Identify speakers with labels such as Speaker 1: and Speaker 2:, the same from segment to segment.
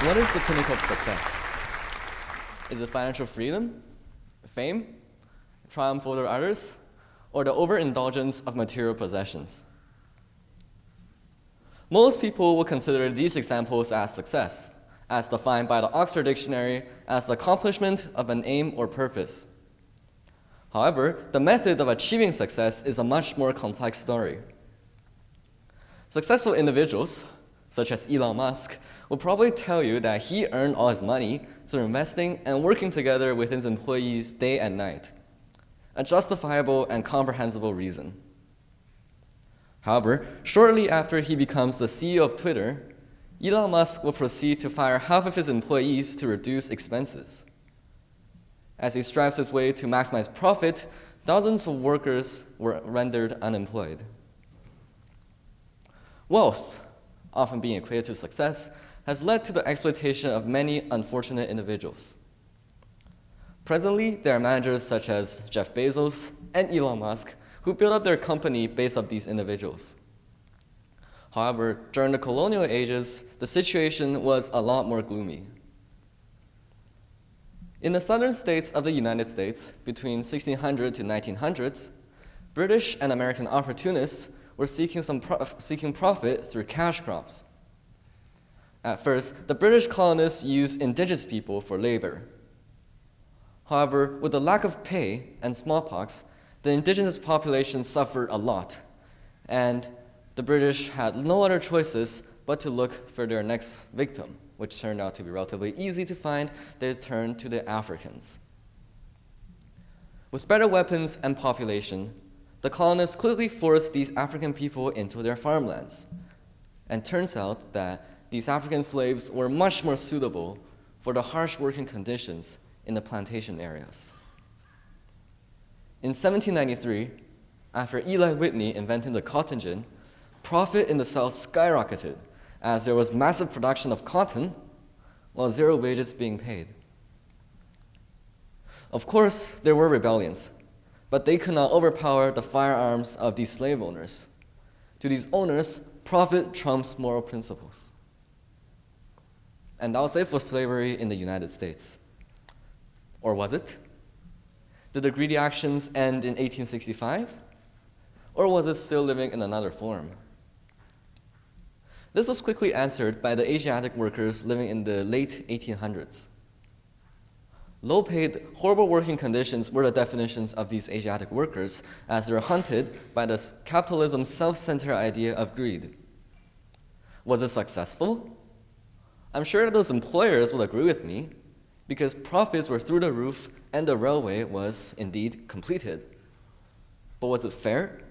Speaker 1: What is the pinnacle of success? Is it financial freedom, fame, triumph over others, or the overindulgence of material possessions? Most people will consider these examples as success, as defined by the Oxford Dictionary as the accomplishment of an aim or purpose. However, the method of achieving success is a much more complex story. Successful individuals, such as Elon Musk, will probably tell you that he earned all his money through investing and working together with his employees day and night, a justifiable and comprehensible reason. However, shortly after he becomes the CEO of Twitter, Elon Musk will proceed to fire half of his employees to reduce expenses. As he strives his way to maximize profit, thousands of workers were rendered unemployed. Wealth, often being equated to success, has led to the exploitation of many unfortunate individuals. Presently, there are managers such as Jeff Bezos and Elon Musk who built up their company based on these individuals. However, during the colonial ages, the situation was a lot more gloomy. In the southern states of the United States, between 1600 to 1900s, British and American opportunists were seeking profit through cash crops. At first, the British colonists used indigenous people for labor. However, with the lack of pay and smallpox, the indigenous population suffered a lot, and the British had no other choices but to look for their next victim, which turned out to be relatively easy to find. They turned to the Africans. With better weapons and population, the colonists quickly forced these African people into their farmlands. And turns out that these African slaves were much more suitable for the harsh working conditions in the plantation areas. In 1793, after Eli Whitney invented the cotton gin, profit in the South skyrocketed as there was massive production of cotton while zero wages being paid. Of course, there were rebellions, but they could not overpower the firearms of these slave owners. To these owners, profit trumps moral principles. And that was it for slavery in the United States. Or was it? Did the greedy actions end in 1865? Or was it still living in another form? This was quickly answered by the Asiatic workers living in the late 1800s. Low-paid, horrible working conditions were the definitions of these Asiatic workers as they were hunted by the capitalism's self-centered idea of greed. Was it successful? I'm sure those employers will agree with me, because profits were through the roof and the railway was indeed completed. But was it fair?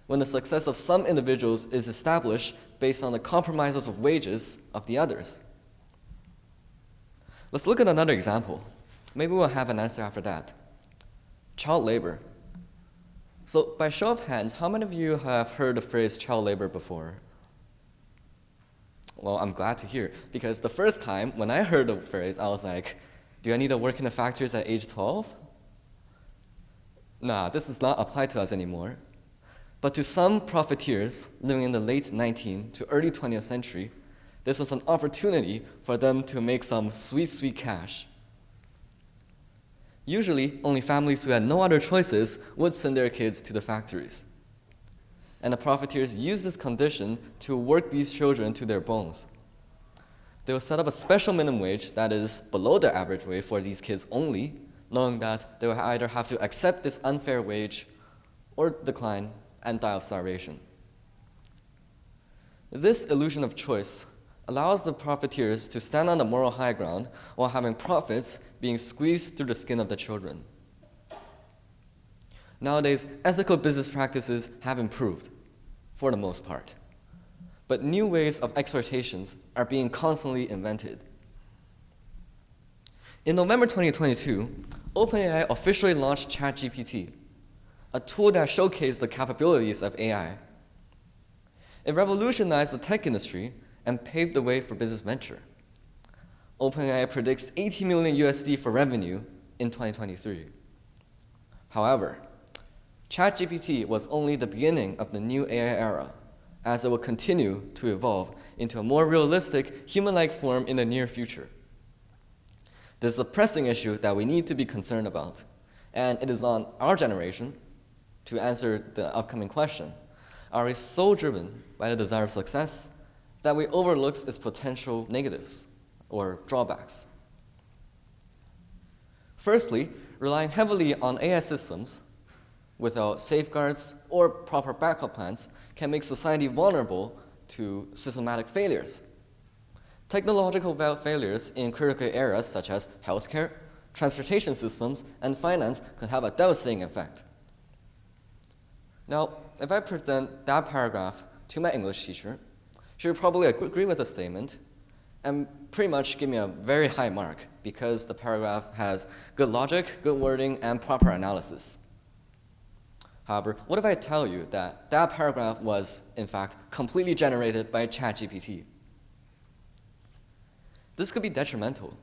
Speaker 1: When the success of some individuals is established based on the compromises of wages of the others. Let's look at another example. Maybe we'll have an answer after that. Child labor. So by show of hands, how many of you have heard the phrase child labor before? Well, I'm glad to hear, because the first time when I heard the phrase, I was like, do I need to work in the factories at age 12? Nah, this does not apply to us anymore. But to some profiteers living in the late 19th to early 20th century, this was an opportunity for them to make some sweet, sweet cash. Usually, only families who had no other choices would send their kids to the factories. And the profiteers used this condition to work these children to their bones. They would set up a special minimum wage that is below the average wage for these kids only, knowing that they would either have to accept this unfair wage or decline and die of starvation. This illusion of choice allows the profiteers to stand on the moral high ground while having profits being squeezed through the skin of the children. Nowadays, ethical business practices have improved, for the most part. But new ways of exploitations are being constantly invented. In November 2022, OpenAI officially launched ChatGPT, a tool that showcased the capabilities of AI. It revolutionized the tech industry and paved the way for business venture. OpenAI predicts 80 million USD for revenue in 2023. However, ChatGPT was only the beginning of the new AI era, as it will continue to evolve into a more realistic, human-like form in the near future. This is a pressing issue that we need to be concerned about, and it is on our generation to answer the upcoming question. Are we so driven by the desire of success that we overlook its potential negatives or drawbacks? Firstly, relying heavily on AI systems without safeguards or proper backup plans can make society vulnerable to systematic failures. Technological failures in critical areas such as healthcare, transportation systems, and finance could have a devastating effect. Now, if I present that paragraph to my English teacher, she would probably agree with the statement and pretty much give me a very high mark because the paragraph has good logic, good wording, and proper analysis. However, what if I tell you that that paragraph was, in fact, completely generated by ChatGPT? This could be detrimental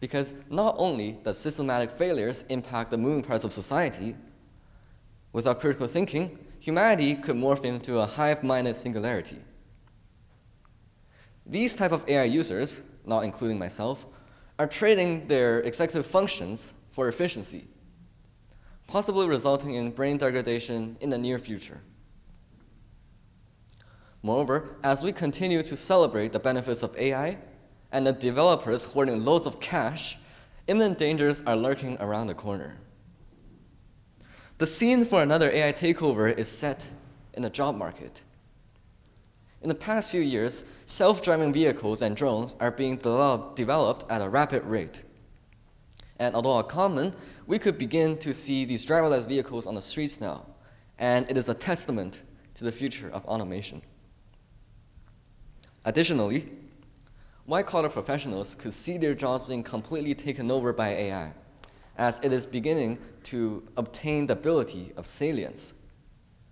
Speaker 1: because not only does systematic failures impact the moving parts of society, without critical thinking, humanity could morph into a hive-minded singularity. These type of AI users, not including myself, are trading their executive functions for efficiency, possibly resulting in brain degradation in the near future. Moreover, as we continue to celebrate the benefits of AI and the developers hoarding loads of cash, imminent dangers are lurking around the corner. The scene for another AI takeover is set in the job market. In the past few years, self-driving vehicles and drones are being developed at a rapid rate. And although common, we could begin to see these driverless vehicles on the streets now, and it is a testament to the future of automation. Additionally, white-collar professionals could see their jobs being completely taken over by AI, as it is beginning to obtain the ability of salience,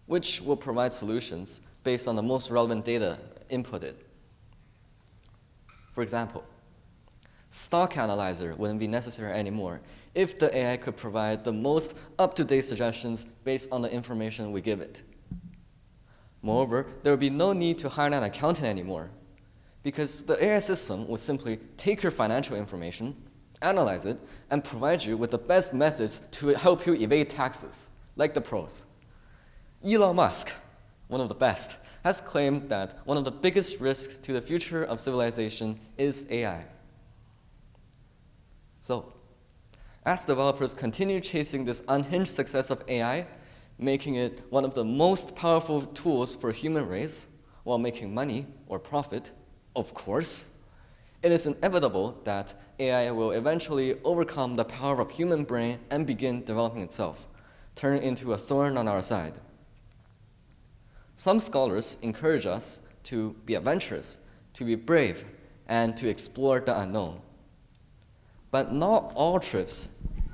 Speaker 1: which will provide solutions based on the most relevant data inputted. For example, stock analyzer wouldn't be necessary anymore if the AI could provide the most up-to-date suggestions based on the information we give it. Moreover, there would be no need to hire an accountant anymore because the AI system would simply take your financial information, analyze it, and provide you with the best methods to help you evade taxes, like the pros. Elon Musk, one of the best, has claimed that one of the biggest risks to the future of civilization is AI. So, as developers continue chasing this unhinged success of AI, making it one of the most powerful tools for human race while making money or profit, of course, it is inevitable that AI will eventually overcome the power of human brain and begin developing itself, turning into a thorn on our side. Some scholars encourage us to be adventurous, to be brave, and to explore the unknown. But not all trips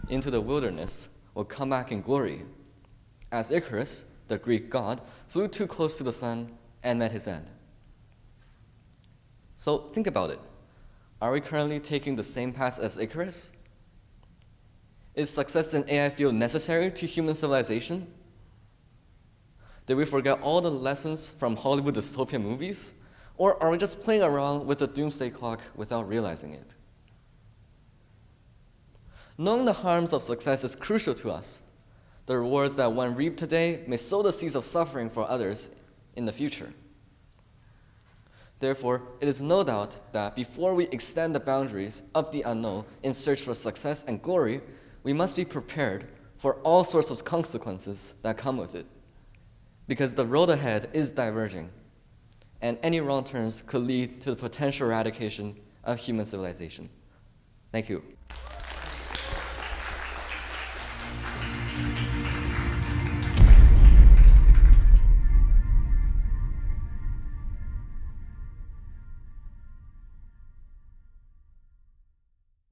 Speaker 1: into the wilderness will come back in glory, as Icarus, the Greek god, flew too close to the sun and met his end. So think about it. Are we currently taking the same path as Icarus? Is success in AI field necessary to human civilization? Did we forget all the lessons from Hollywood dystopian movies? Or are we just playing around with the doomsday clock without realizing it? Knowing the harms of success is crucial to us. The rewards that one reaps today may sow the seeds of suffering for others in the future. Therefore, it is no doubt that before we extend the boundaries of the unknown in search for success and glory, we must be prepared for all sorts of consequences that come with it. Because the road ahead is diverging, and any wrong turns could lead to the potential eradication of human civilization. Thank you.